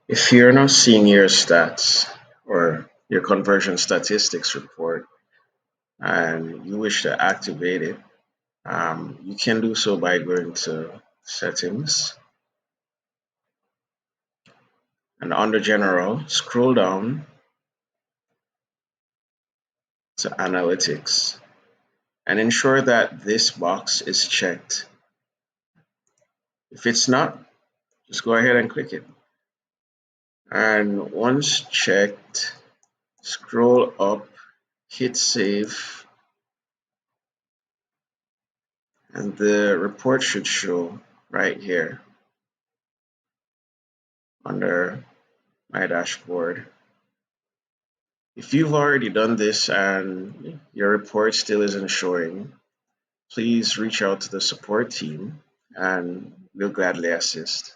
If you're not seeing your stats or your conversion statistics report and you wish to activate it, you can do so by going to settings and under general, scroll down to analytics and ensure that this box is checked. If it's not, just go ahead and click it. And once checked, scroll up, hit save, and the report should show right here under my dashboard. If you've already done this and your report still isn't showing, please reach out to the support team and we'll gladly assist.